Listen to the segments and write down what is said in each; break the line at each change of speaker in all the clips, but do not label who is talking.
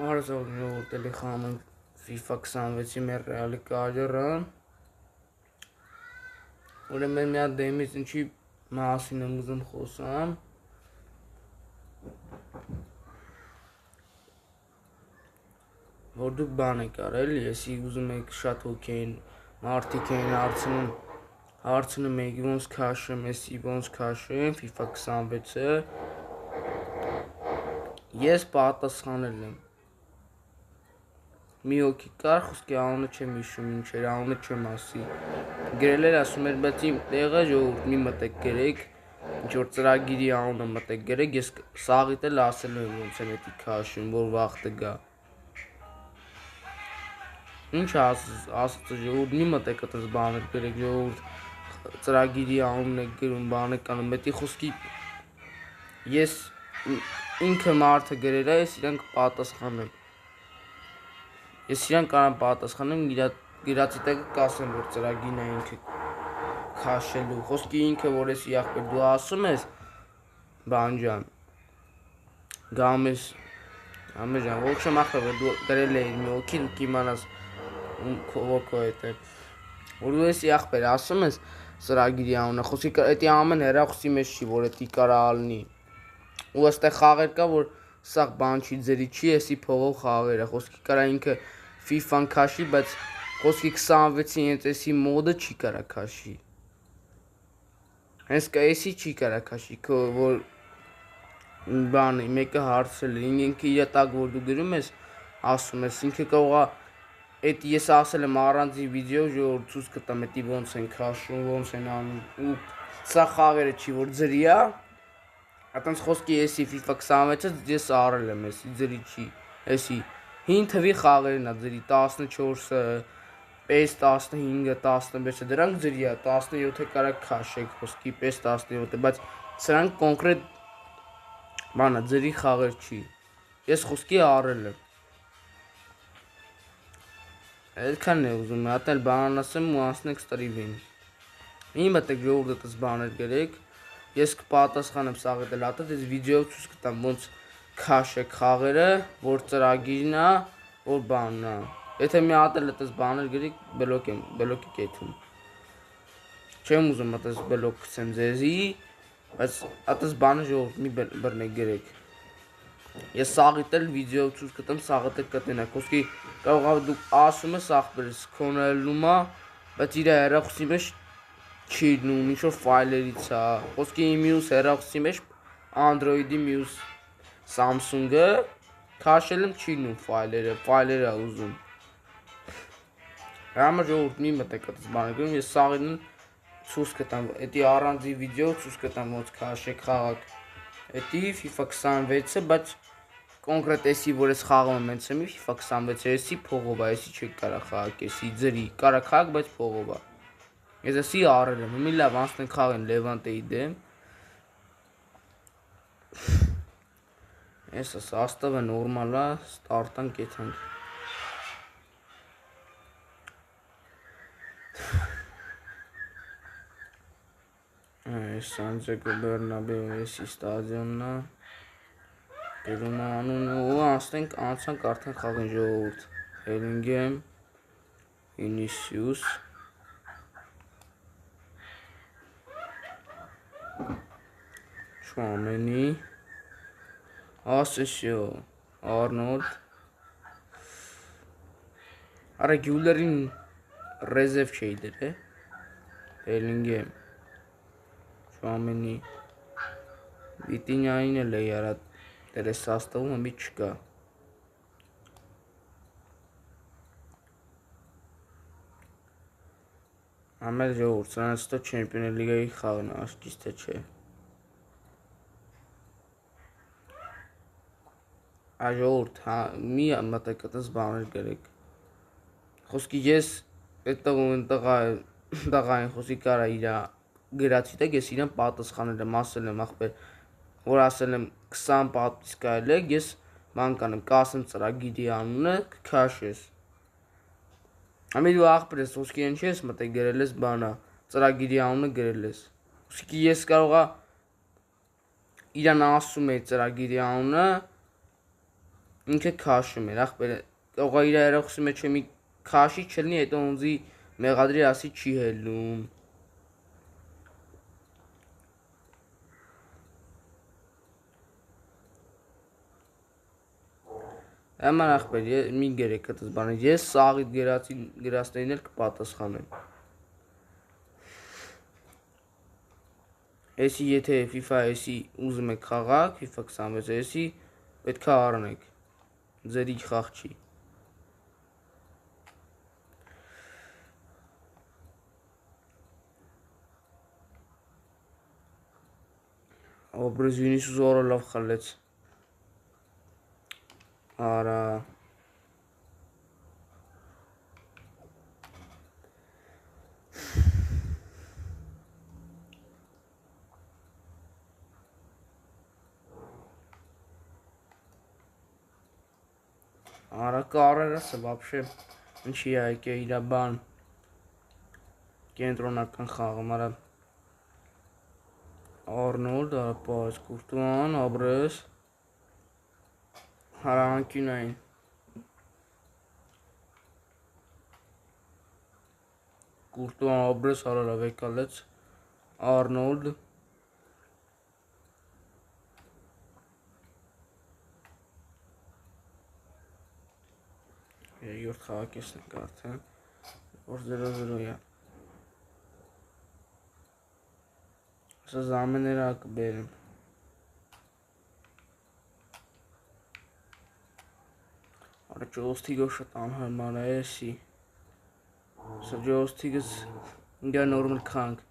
Արզողնու տելեխանն FIFA 26-ի մեր ռեալի կարյերը ուրեմն մի հատ դեմից ինչի մասին եմ ուզում խոսամ որ դուք բան եք արել, եսի ուզում եք շատ հոգեին մարդիկ էին հարցնում եք ոնց քաշեմ, եսի ոնց քաշեմ FIFA 26-ը ես պատասխանել եմ մի հոգի կար, խոսքի անունը չեմ հիշում, ինչ էր, անունը չեմ ասի գրել էր, ասում էր, բայց իմ տեղը ժողովուրդ մի մտեք գրեք ինչ որ ծրագիրի անունը մտեք գրեք, ես սաղիտ էլ ասել եմ ոնց եմ էդի քաշում, որ վաղտը գա ինչ ասացը ժողովուրդ մի մտեք այդպես բաներ գրեք ժողովուրդ ծրագիրի անունն եք գրում, բան եք անում, էդի խոսքի ես ինքը մարդը գրել է, ես իրան կպատասխանեմ Ես իրան կարամ պատասխանեմ, գրածի տեղը կասեմ, որ ծրագիրն է ինքը քաշելու, խոսքի ինքը, որ ես եղբեր դու ասում ես, բանջան, գամես, ամեջան, ողջեմ ախպեր, որ դու գրել էիր մի հոգի, դու կիմանաս, որ քո հետ է, որ դու ես եղբեր ասում ես ծրագիրի անունը, խոսքի էդի ամեն հեռախոսի մեջ չի, որ էդի կարա ալնի, ու այստեղ խաղեր կա, որ սաղ բան չի ձերի չի, եսի փողով խաղերը, խոսքի կարա ինքը FIFA-ն քաշի, բայց խոսքի 26-ի հենց եսի մոդը չի կարա քաշի։ Հենց կա եսի չի կարա քաշի, որ բանը մեկը հարցել է, ինքը իր տակ որ դու գրում ես, ասում ես, ինքը կողա Էդ ես ասել եմ առանձին վիդեո ժողովուրդ ցույց կտամ, էդի ոնց են քաշում, ոնց են անում, ու սա խաղերը չի, որ ձրի է, Այդպես խոսքի եսի FIFA 26-ը ես արել եմ, եսի ձրի չի, եսի 5 թվի խաղերն է ձրի, 14-ը, PES 15-ը, 16-ը, դրանք ձրի է, 17-ը կարա քաշեք խոսքի, PES 17-ը, բայց սրանք կոնկրետ բանա, ձրի խաղեր չի, ես խոսքի արել եմ, այդքանն է ուզում, հատ էլ բանան ասեմ ու անցնենք ստրիմին, մի մտեք ժողովուրդ այդպես բաներ գրեք, Ես կպատասխանեմ սաղետ էլ ատդ, ես վիդեո ցույց կտամ ոնց քաշեք խաղերը, որ ծրագիրն է, որ բանն է։ Եթե մի հատ էլ այդպես բաներ գրեք, բլոկ եք եթում։ Չեմ ուզում այդպես բլոկ գցեմ ձեզի, բայց այդպես բանը ժողովուրդ մի բռնեք գրեք։ Ես սաղետ էլ վիդեո ցույց կտամ, սաղետ էլ կտնեք։ Խոսքի կարող է դուք ասում ես ախպերս քոնելնում է, բայց իր հեռախոսի մեջ չի դնում, ինչ-որ ֆայլերից է, խոսքի մյուս հեռախոսի մեջ Android-ի մյուս Samsung-ը քաշել եմ չի դնում ֆայլերը ուզում Համար ժողովուրդ մի մտեք այդպես բաներ գրում, ես սաղին ցույց կտամ, էդի առանձին վիդեո ցույց կտամ ոնց քաշեք խաղակ Էդի FIFA 26-ը, բայց կոնկրետ էսի, որ ես խաղում եմ հենց եմ FIFA 26-ը, էսի փողով է, էսի չեք կարա խաղակ, էսի ձրի, կարա խաղակ, բայց փողով է Ես էսի արել եմ, մի լավ անցնենք խաղեն Լևանտեի դեմ Ես սաստավը նորմալ է, ստարտանք եթանք Այս Սանտիագո Բեռնաբեու էսի ստադիոնն է Գրում է անունը ու անցանք արդեն խաղեն ժողովուրդ Հելինգեմ, Վինիսիուս Չուամենի Ասեսիո Արնոլդ Արա գյուլերին ռեզև չէի դեր է Հելինգեմ Չուամենի Վիտինյանին էլ է яра դեր է սաստավում մի չկա Ամել ժողովուրդ սրանց տո չեմպիոներ լիգայի խաղն է, ճիշտ է չէ Ժողովուրդ, մի մտեք այդպես բաներ գրեք Խոսքի ես այդ տղային խոսքի կարա իր գրացի տեք, ես իրան պատասխանել եմ, ասել եմ ախպեր, որ ասել եմ 20 պատվիսկ այլ եք, ես ման կանեմ, կասեմ ծրագիրի անունը, կքաշես Ամի դու ախպեր ես, խոսքի են չես մտեք գրել ես բանա, ծրագիրի անունը գրել ես Խոսքի ես կարողա իրան ասում էի ծրագիրի անունը ինքը քաշում էր, ախպերը օղա իր երախոսի մեջ մի քաշի չլինի, հետո ունձի մեղադրի ասի չի հելնում։ Աման ախպեր, մի գերեք կտս բանը, ես սաղիտ գրասներին էլ կպատասխանեմ։ Էսի եթե FIFA էսի ուզում եք խաղակ, FIFA 26 էսի պետքա առնեք, ձերի խաղ չի։ Օբրեզ Վինիսուս օրը լավ խլեց։ Արա Արա կարերասը вообще ինչի է եկե իր բան կենտրոնական խաղում արա Արնոլդ, արա պայս Կուրտուան, Օբրեզ Հարանկյունային Կուրտուան Օբրեզ հարալավ եկալեց Արնոլդ Երորդ խաղակեսն ենք արդեն որ 0-0 է Սա զամեները կբերեմ Արա ջոստիգը շատ անհարմար է էսի Սա ջոստիգս ինգա նորմալ քանք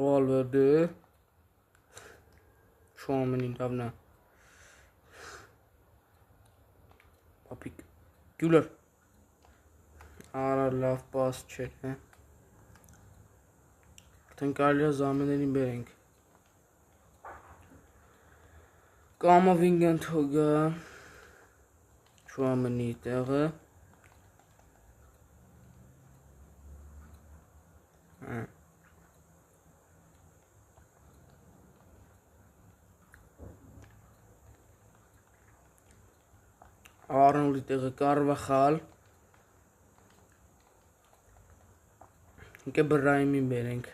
Valverde Chouameni davna Papik Güler Արա լավ պաս չէ Արդեն կարելի է զամեներին բերենք Կամովինգան թոգա Chouameni տեղը Արնոլդի տեղը Կարվախալ Ինքը Բրայմին բերենք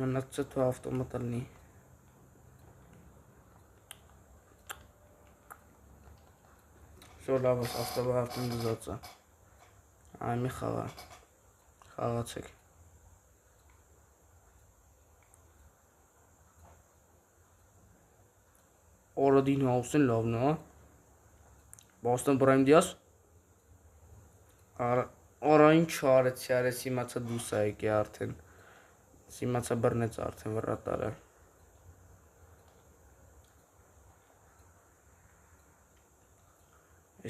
Մնացը թու ավտոմատ լինի Շո լավ ես ավտոմատն դզածը Այմի խաղացեք Օրադին հաուսեն լավն է Բոստոն Բրայմ դիաս Արա ինչ արեցի արես իմացա դուս է եկի արդեն Իմացա բրնեց արդեն վրատարը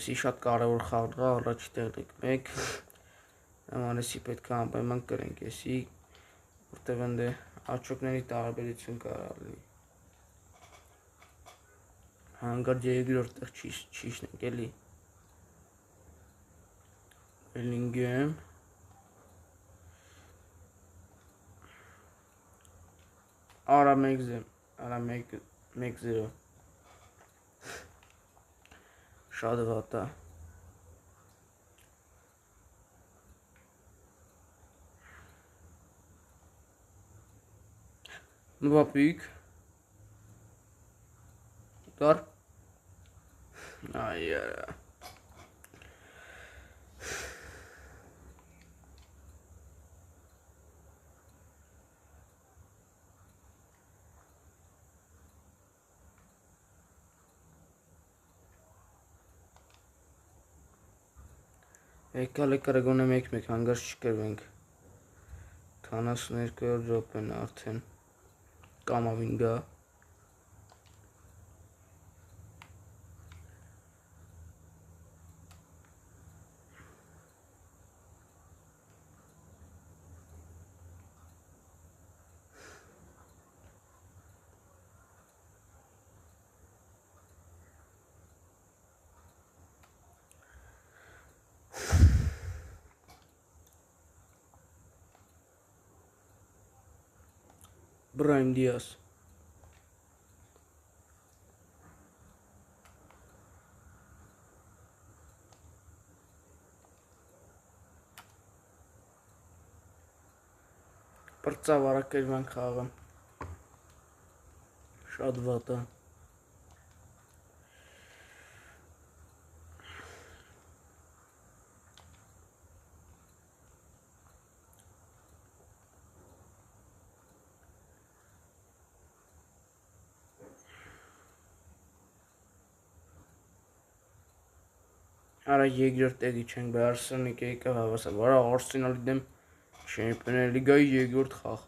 Էսի շատ կարևոր խաղն է առաջի տեղն մեկ Նման էսի պետք է անպայման կրենք էսի Որտև ընդ է աչոկների տարբերություն կարող լինի Հանգար երկրորդ տեղ չիշնենք էլի Bellingham Արա 1-0 Շատ վատ է Մբապիկ Դար Այ արա Եկալ է կարագոն է մեկ հանգարց չկրվենք 42 րոպեն արդեն Կամավինգա Brahim Diaz Պրծավարակերվան խաղը շատ վատ է Արա երկրորդ տեղի չենք բա Արսենալը եկավ հավասար վրա Արսենալի դեմ Չեմպիոններ լիգայի երկրորդ խաղ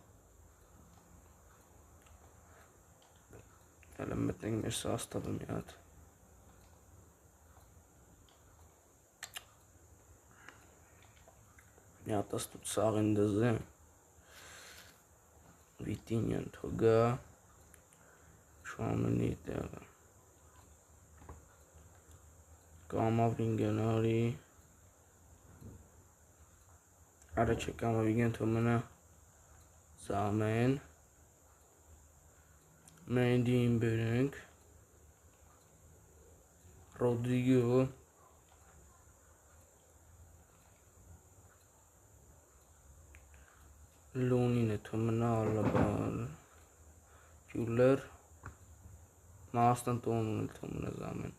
Հələ մտնենք մեր սաստավը մի հատ Մի հատ աստուտ սաղին դզը Վիտինյան թոգա Շուամենի տեղը Կամավինգեն արի Արա չէ Կամավինգեն թոմնա Զամեն Մենդին բերենք Ռոդրիգո Լունին է թոմնա Ալաբան Գյուլեր Մաստան տոնուն էլ թոմնա Զամեն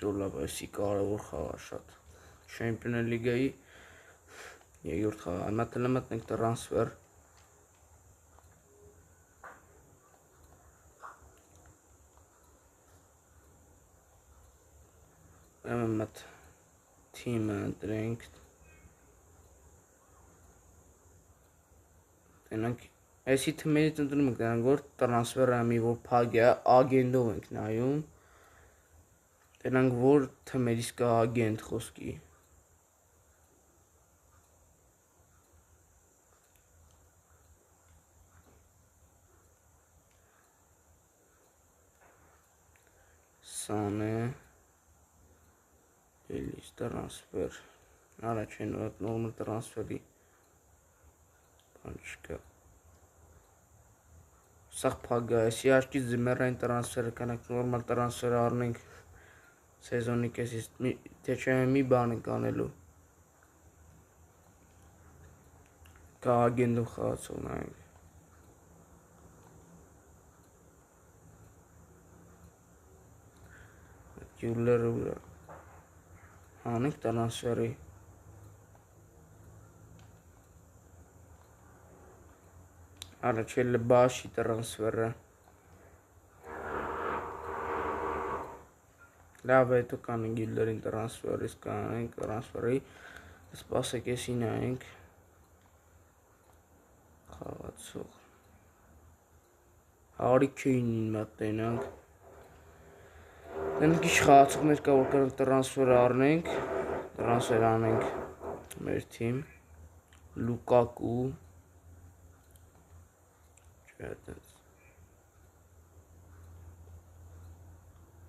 Սոլավայսի կարևոր խաղա շատ Չեմպիոններ լիգայի երկրորդ խաղը հիմա մտնենք տրանսֆեր Մտ թիմը ընտրենք Տենանք Այսի թմերից ընտրում ենք նրանք որ տրանսֆերը մի որ փակ է ագենդով ենք նայում Տենանք որ թմերից կա ագենտ խոսքի Սան է Էլիս տրանսֆեր Արա չեն նորմալ տրանսֆերի Բան չկա Սաղ փակ է այսի աշկից զմերային տրանսֆերը կանանք նորմալ տրանսֆերը առնենք Սեզոնի կեսից թե չէ մի բան ենք անելու Կա ագենդով խաղացող նայենք Գյուլերը ուրա Հանենք տրանսֆերի Արա չէ լբաշի տրանսֆերը Լավ հետո կանենք Գյուլերին տրանսֆերից կանենք տրանսֆերի Սպասեք եսի նայենք Խաղացող Հարի Քեյնին մտնենք Դենք ինչ խաղացողներ կա որ կանենք տրանսֆեր առնենք Տրանսֆեր անենք մեր թիմ Լուկակու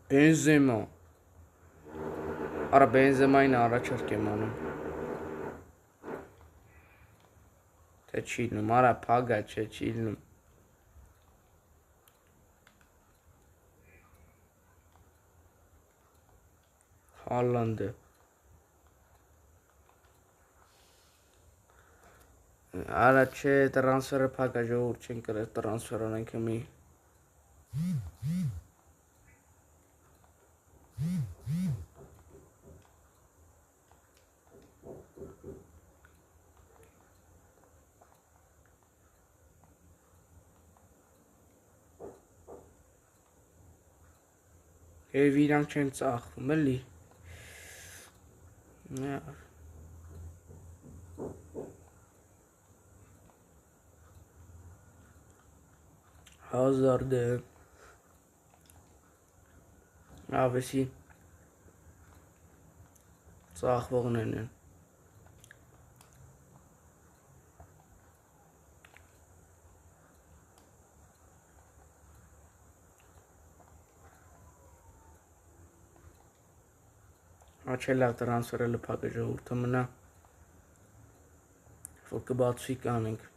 Բենզեմա Արա Բենզեմային առաջարկ եմ անում Թե չի լինում, արա փագա չէ չի լինում Հալանդը Արա չէ տրանսֆերը փագա ժողովուրդ չեն կրել տրանսֆեր անենք մի Եվ իրանք չեն ծախվում էլի Հազարդ է Ավեսի ծախվողներն են Աչե լավ տրանսֆերը լփակը ժողովուրդը մնա որ կբացվի կանենք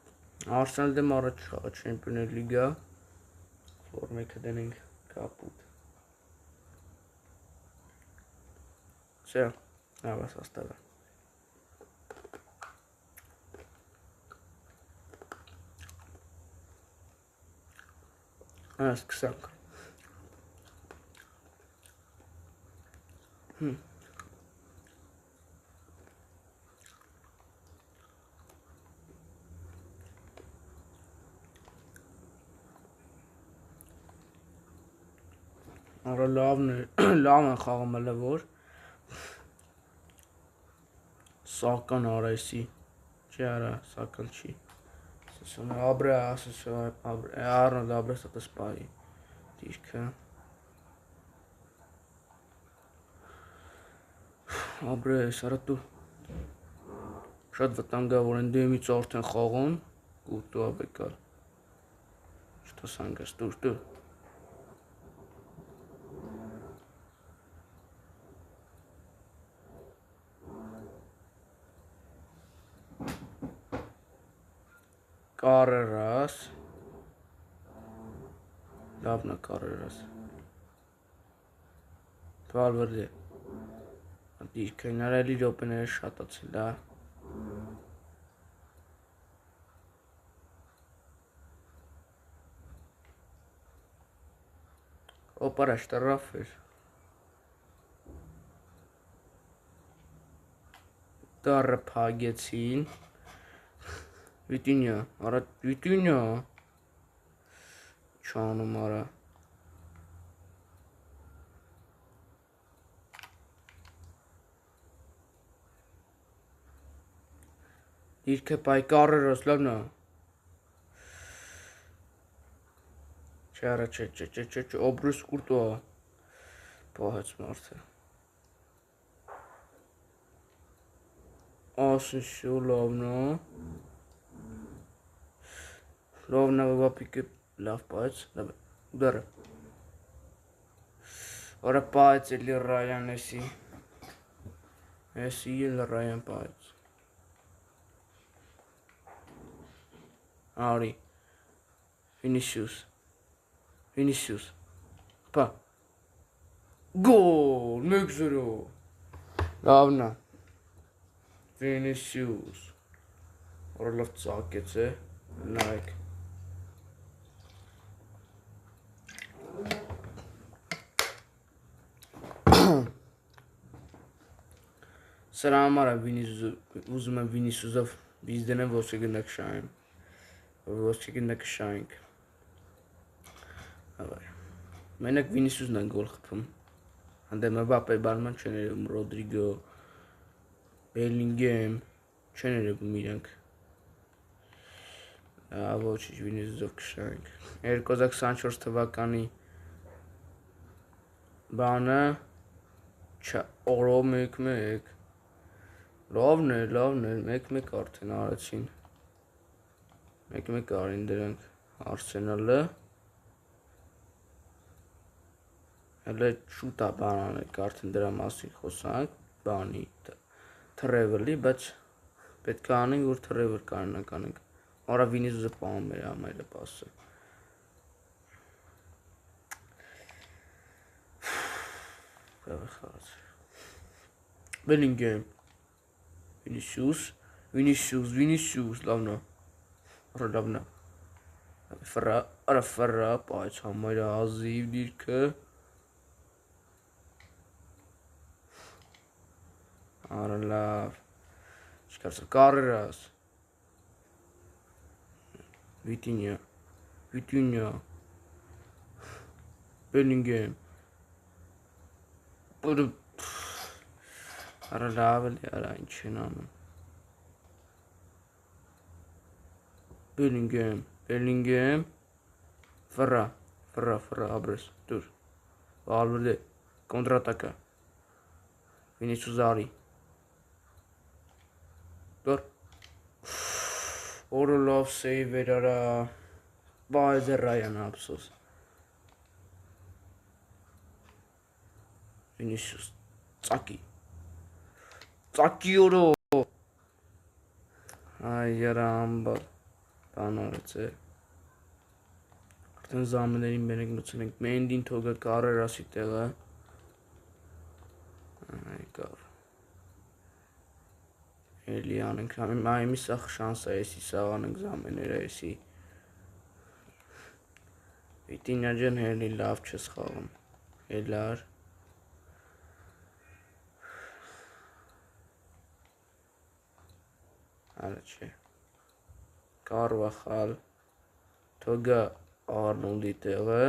Arsenal դեմ առաջ խաղա Champions League-ը որ մեկը դնենք կապուտ Все, я вас оставлю. Սկսանք Արա լավն են խաղում հələ որ Սական արեսի չի արա սական չի Abre, Arnold abre să te spari. Deci că Abre, să arătu. Շատ վտանգա որ են դեմից արդեն խաղում ու դու աբեկալ Չտասանգ ես դու Carreras Լավն է Carreras Valverde Դիրքը նարելի րոպեները շատացել է Օպարա շտարաֆ էր Դարը փագեցին Վիտինյա, արա Վիտինյա Չանում արա Դիրքը պայկարերոս լավն է Չարա չէ օբրուս կուրտո Պահեց մարդը Ասնշու լավն է Լավն է վապիկը լավ պայեց Ուդարը Արա պայեց էլի Ռայան Էսի էլ Ռայան պայեց Արի Վինիսիուս Պա Գոլ 1-0 Լավն է Վինիսիուս Արա լավ ծակեց է Նայք Սրա համար ուզում եմ Վինիսիուսով Biz դենեմ ոսկե գնդակ շայեմ Ոսկե գնդակ շայենք Մենակ Վինիսիուսն են գոլ խփում Հանդեմ Մբապե բանման չեն երևում Ռոդրիգո Բելինգեմ չեն երևում իրանք Ոչինչ Վինիսիուսով կշայենք 2024 թվականի բանը Օրո 1-1 Լավն է 1-1 արդեն արեցին 1-1 արին դրանք Arsenal-ը Հələ շուտ է բան անենք արդեն դրա մասին խոսանք բանի Travel-ի բայց պետք է անենք որ Travel կարողանանք անենք Արա Վինիսիուսը պահում մեր ամայլը պասը Bellingham Vinicius լավն է Արա լավն է Արա պայց համայրը ազիվ դիրքը Արա լավ Չկարծա Carreras Vitinha Bellingham Արա լավ էլ արա ինչ են անում Bellingham Ferra abres dur Valverde kontrataка Vinicius Ari Dur Orlov save էր արա Բայց Ryan ափսոս Vinicius Ծակի օրո Այ երամբար բան արեց է արդեն զամեներին մենենք մցնենք Մենդին թողը Կարերասի տեղը այ կար էլի անենք այ սա շանս է էսի սաղան էգզամեները էսի Վիտինյա ջան հելի լավ չես խաղում Էլար Արա չէ Կարվախալ Թողը Արնոլդի տեղը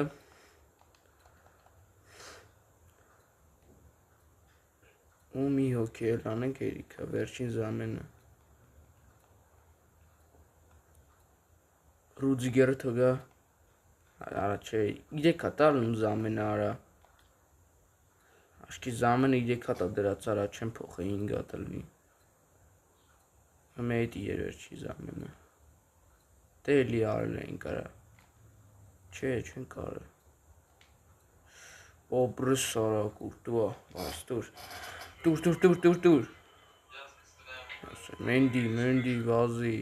ու մի հոգի էլ անենք Էրիկա վերջին զամենը Ռուդիգերը թողը Արա չէ 3 հատալ ու զամենը արա Աշկի զամենը 3 հատա դրած արա չեմ փոխը 5 հատալվի Մեդի երերջի զամենը Դե էլի արել էին կարա Չէ չեն կարել Օբրս արա կուրտուա Աստուր Տուր Մենդի Վազի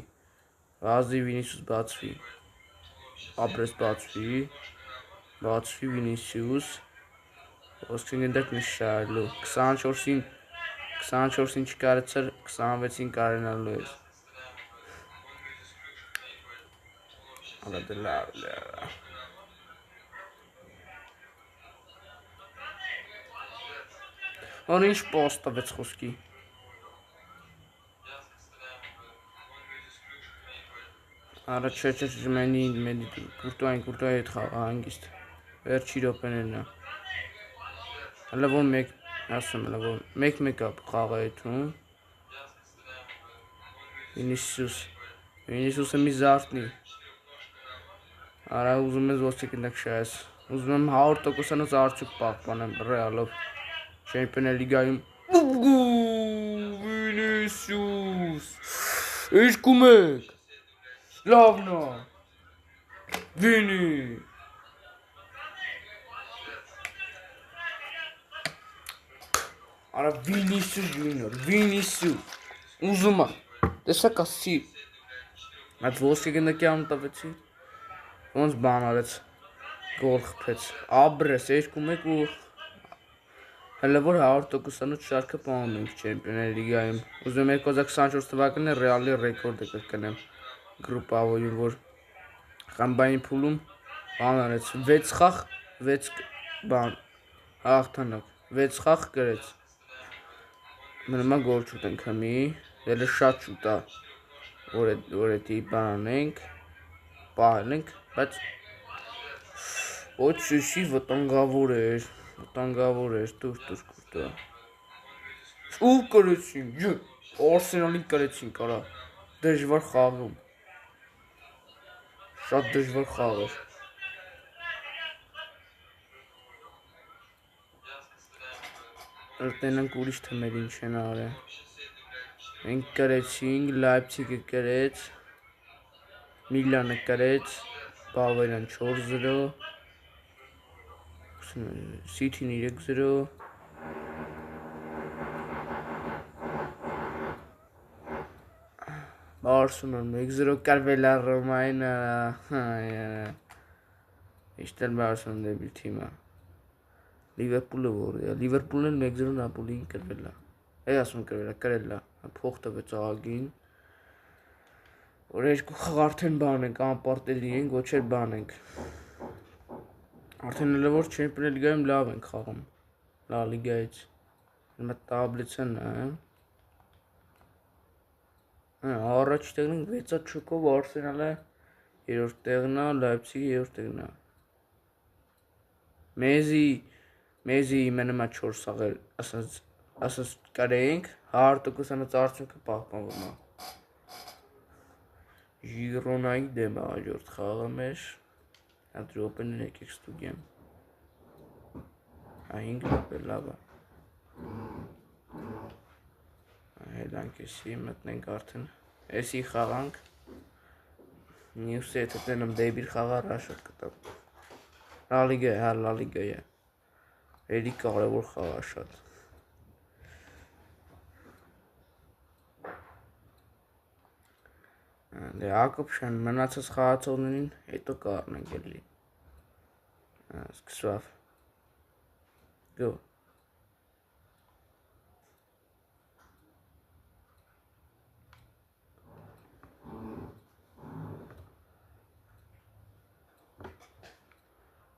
Վինիսյուս բացվի Ապրես բացվի Վինիսյուս Ոսկին գնդակ նշարլու 24-ին չկարեցար 26-ին կարենալու էր Արա դե լավ Հոն ինչ պոստ տվեց խոսքի Արա չէ Մենդի կուրտուային հետ խաղա հանգիստ Վերջի ռոպեներն է Հələ որ ասում հələ որ 1-1 խաղա եթում Վինիսյուսը մի զարթնի Արա ուզում ես ոսկի գնդակ շայես Ուզում եմ 100%-անոց արդյոք պահպանեմ ռեալով Չեմպիոններ լիգայում Վինիսյուս Իշխում եք Լավնա Վինի Արա Վինիսյուս ջունիոր Վինիսյուս Ուզում եմ Տեսակ ասի Այդ ոսկի գնդակի անուն տվեցի Ոնց բան արեց Գոլ խփեց Աբրես 2-1 ու Հələ որ 100%-անոց շարքը պահում ենք Չեմպիոններ լիգայում Ուզում եմ 2024 թվականին Ռեալի ռեկորդը կրկնեմ Գրուպավորում որ Խամբային փուլում բան արեց 6 խաղ 6 բան հաղթանակ 6 խաղ գրեց Մնամա գոլ չուտենք հմի Դելը շատ շուտ է որ էդի բան անենք պահենք բայց ոչ շիշի վտանգավոր էր տուր կուրտա ու կրեցին Արսենալին կրեցին կարա դժվար խաղում Շատ դժվար խաղ էր Տնենք ուրիշ թմեր ինչ են արել Մենք կրեցինք Լայպցիգը կրեց Միլանը կրեց Բավարիան 4-0 Սիթին 3-0 Բարսելոնան 1-0 կարվել է Ռոմային Իշտել Բարսելոն դեպի թիմը Լիվերպուլը որ է Լիվերպուլն 1-0 Նապոլիին կրվել է Այ ասում կրվել է փող տվեց աղագին որ երկու խաղ արդեն բան ենք անպարտելի ենք ոչ էլ բան ենք Արդեն հələ որ Չեմպիոններ լիգայում լավ ենք խաղում Լա լիգայից Հիմա տաբլիցան Առաջ տեղն ենք 6 չուկով Արսենալը 3-րդ տեղն է Լայպցիգը 3-րդ տեղն է Մեզի մենամա 4 սաղել ասած կարեինք 100%-անոց արդյունքը պահպանվում է Ժիրոնայի դեմ է հաջորդ խաղը մեր Հատ ռոպեներ եկեք ստուգեմ 5 ռոպե լավ է Հետանք էսի մտնենք արդեն Էսի խաղանք Նյուսի հետ հետենեմ դեբիր խաղար հաշոտ կտամ Լա լիգա է Էլի կարևոր խաղա շատ Դե Հակոբյան մնացած խաղացողներին հետո կառնենք էլի։ Սկսավ։ Գո։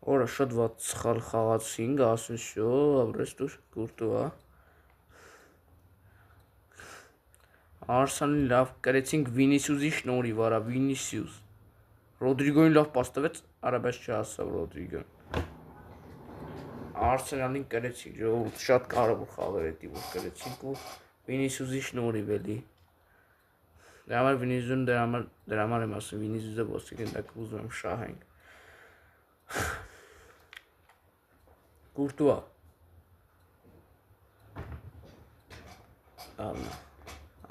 Օրը շատ ված սխալ խաղացինք, ասեն շո, ապրեստուր կուրտուա։ Արսենալին լավ կրեցինք Վինիսիուսի շնորհիվ, արա Վինիսիուս։ Ռոդրիգոին լավ պաս տվեց, արա բայց չհասավ Ռոդրիգոն։ Արսենալին կրեցինք, ժողովուրդ շատ կարևոր խաղեր էդի որ կրեցինք ու Վինիսիուսի շնորհիվ էլի։ Դրա համար Վինիսիուսն դրա համար եմ ասում Վինիսիուսը ոսկե գնդակ ուզում եմ շահենք։ Կուրտուա։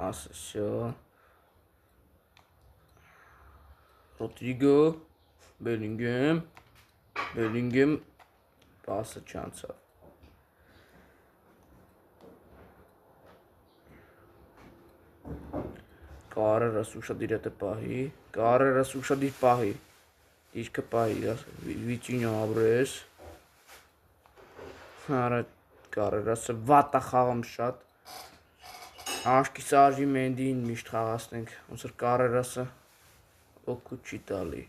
Ասեսյո։ Ռոդրիգո, Բելինգեմ, պասը չանցավ։ Կարերս ուշադիր է պահի, կարերս ուշադիր պահի, դիրքը պահի, վիճինյո ապրես, հարը կարերասը վատա խաղում շատ, աշկի սարժի մենդին միշտ խաղացնենք, ոնց որ կարերասը օգուտ չի տալի։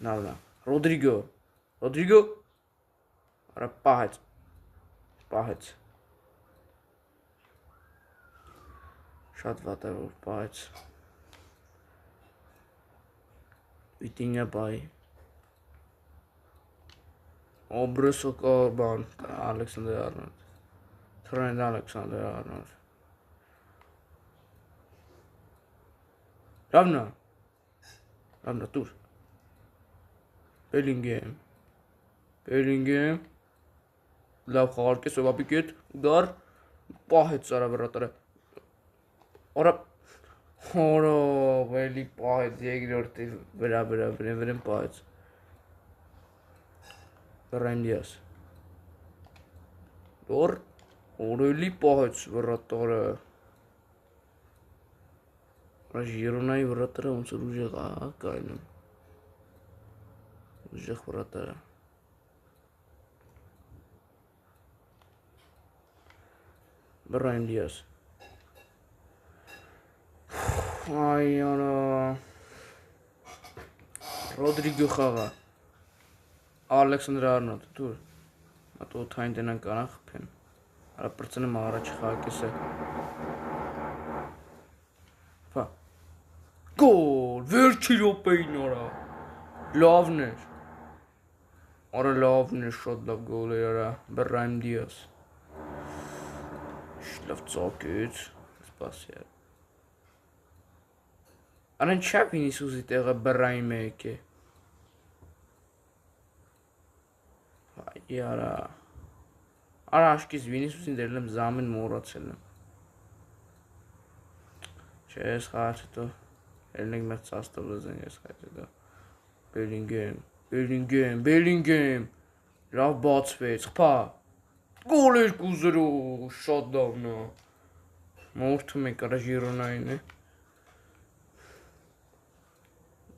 Նավնա, Ռոդրիգո, արա պահեց, շատ վատ է որ պահեց, վիտինյա պահի, Օբրեսո կորբան, Ալեքսանդր Արնոլդ, Թրենդ Ալեքսանդր Արնոլդ, Լավնա, տուր, Բելինգեմ, լավ խաղարկես ովապիկ էտ, ուդար, պահեց սարա վրատարը, Հորո, վելի պահեց, երկրորդի վրան պահեց, Բրայմ Դիաս, օրելի պահեց վրատարը, Ժիրոնայի վրատարը ոնց որ ուժեղ կայնում, ուժեղ վրատարը, Բրայմ Դիաս, այանա, Ռոդրիգո խաղա, Ալեքսանդր Արնոլդ, դուր, մատո թայն տնան կանան խպեն, արա պրծնեմ առաջ խաղակես է, պա, գոլ, վերջի ռոպեին արա, լավն էր, շատ լավ գոլ էր արա, Բրայմ Դիաս, լավ ծակեց, սպասի էր, Արեն չա Վինիսիուսի տեղը Բրայմ է եկե, Արա աշկիս Վինիսիուսին դերել եմ զամեն մորացել եմ, չէ ես խաղաց հետո, ելնենք մեր ծաստով լզեն ես խաղաց հետո, Բելինգեմ, լավ բացվեց, խպա, գոլ 2-0, շատ լավն է, մորթում ենք արա Ժիրոնային է,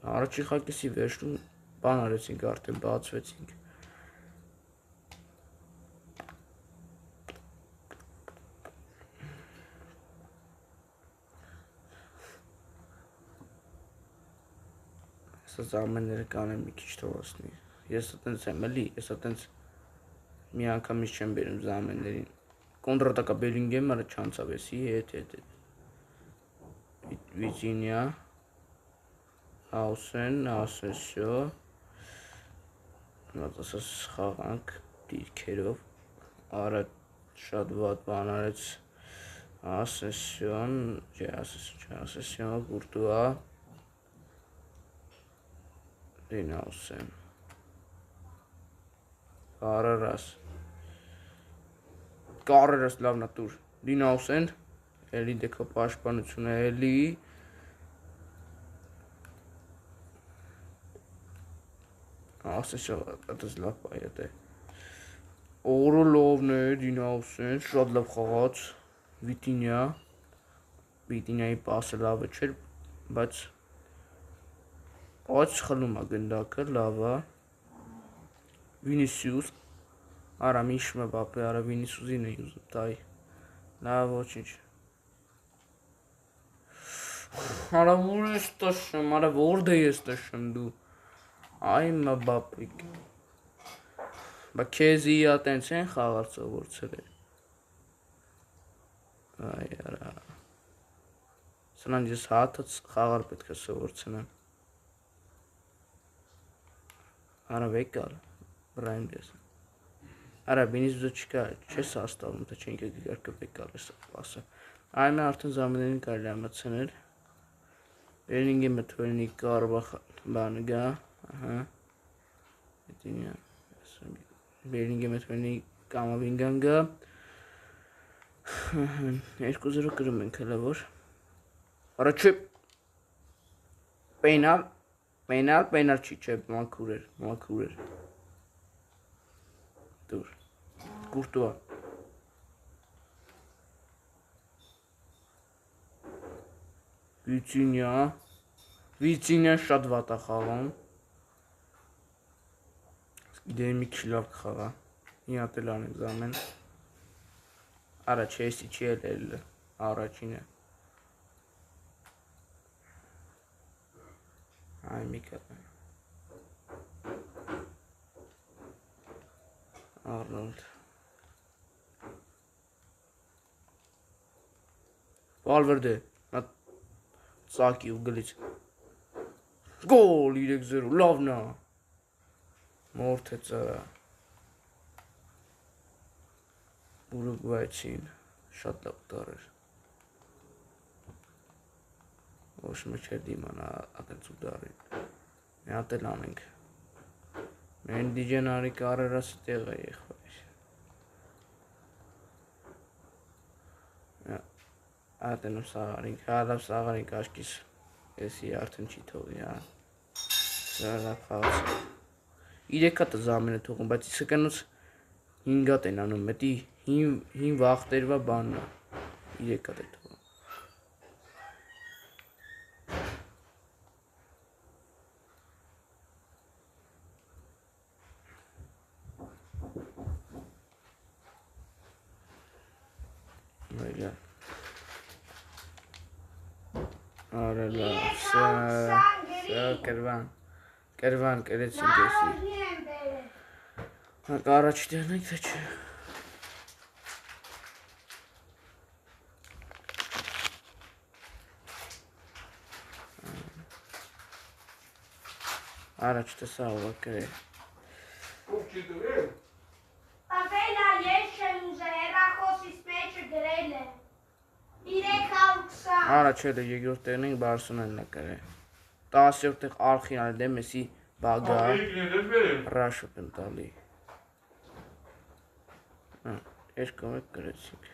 Առաջի խաղակեսի վերջում բան արեցինք արդեն բացվեցինք։ Սա զամենները կանեմ մի քիչ թողացնի։ Ես այտենց եմ էլի, ես այտենց մի անգամից չեմ բերում զամեններին։ Կոնտրատակա Բելինգեմը չանցավ էսի հետ։ Վիճինյա Հաուսեն, ասեսյո, ասես խաղանք դիրքերով, արա շատ վատ բան արեց, ասեսյոն, ասեսյոն, կուրտուա, դին Հաուսեն, կարերաս լավնա տուր, դին Հաուսեն, էլի դեքո պաշպանություն է էլի, ասեսյո, ատես լավ պայետ է, օրը լովն է, դին Հաուսեն, շատ լավ խաղաց, Վիտինյայի պասը լավը չէր, բայց խլում է գնդակը, լավ է։ Վինիսիուս, արա Միշմը Բապե, արա Վինիսիուսին էի ուզում տայի։ Լավ, ոչինչ։ Արա որ ես տշում, արա որդ ես տշում դու։ Այ Մբապիկ։ Բա քեզի ա տենց են խաղալ սովորցել է։ Այ արա։ Սրանց ես հաթը խաղալ պետք է սովորցնեմ։ Արա վեկալ, բրայնդես։ Արա Վինիսիուսը չկա, չես հաստատում, թե չենք եկել վեկալ է սպասը։ Այն արդեն զամիներին կարելի է մտցնել։ Բերինգի մթվելնի կարբախ բանը գա, ահա։ Հետինյա, Բերինգի մթվելնի կամավինգան գա։ 2-0 կրում ենք հələ որ։ Արա չէ, պենալ չի, չէ, մաքուր էր։ Դուր, կուրտուա։ Վիցինյան շատ վատ է խաղում։ Գիտեմ մի քիչ լավ կխաղա։ Մի հատ էլ անենք զամեն։ Արա Չելսի չի էլ առաջինը։ Այ մի քիչ։ Արնոլդ։ Վալվերդե, Սակի ու գլից։ Գոլ 3-0, լավն է։ Մորթեց արա։ Ուրուգվայցին, շատ լավ տարեր։ Ոչ մեջեր դիմանա ատենց ու դարին։ Մի հատ էլ անենք։ Մեն դիջենարի կարերասի տեղ է եղվայր։ Ատենում սաղարինք, հալավ սաղարինք աշկիս։ Եսի արդեն չի թողի, հա։ Սարավ խաղաց։ 3 հատ զամեն է թողում, բայց իսականոց 5 հատ են անում, մետի հին վաղտերվա բանն է, 3 հատ է թողում։ Այլա։ Արելա, սա կրվան կրեցինք եսի։ Հակ առաջ դեղնենք, թե չէ։ Առաջ տեսա ով կրել։
Ապելա ես չեմ ուզել, հեռախոսիս մեջը գրել է։ 320։
Առաջ էլ երկրորդ տեղն ենք Բարսոնելն է կրել։ 10-րդ տեղ Արխինալ դե Մեսի բագա Ռաշը պենտալի։ Երկու մեկ կրեցինք։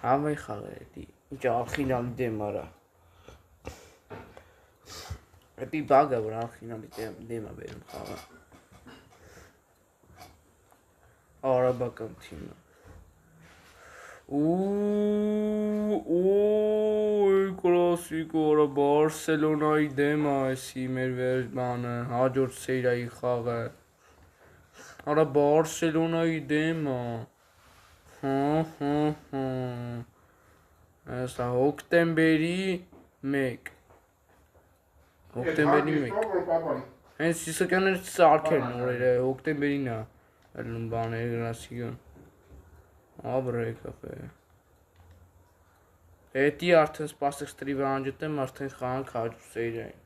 Համայ խաղը էդի, ինչ Արխինալի դեմ արա։ Էդի բագա, որ Արխինալի դեմ է բերում խաղը։ Արաբական թիմը։ Կլասիկո արա Բարսելոնայի դեմ է էսի մեր բանը, հաջորդ սերիայի խաղը։ Արա Բարսելոնայի դեմ է։ Հեսա հոկտեմբերի 1։ Հոկտեմբերի 1։ Հենց իսականներ սարքերն օրերը, հոկտեմբերին է։ Ելնում բաներ գրասիգան։ Աբրե կապե։ Հետի արդեն սպասեք ստրիվը անջտեմ, արդեն խանք հաջու սերիային։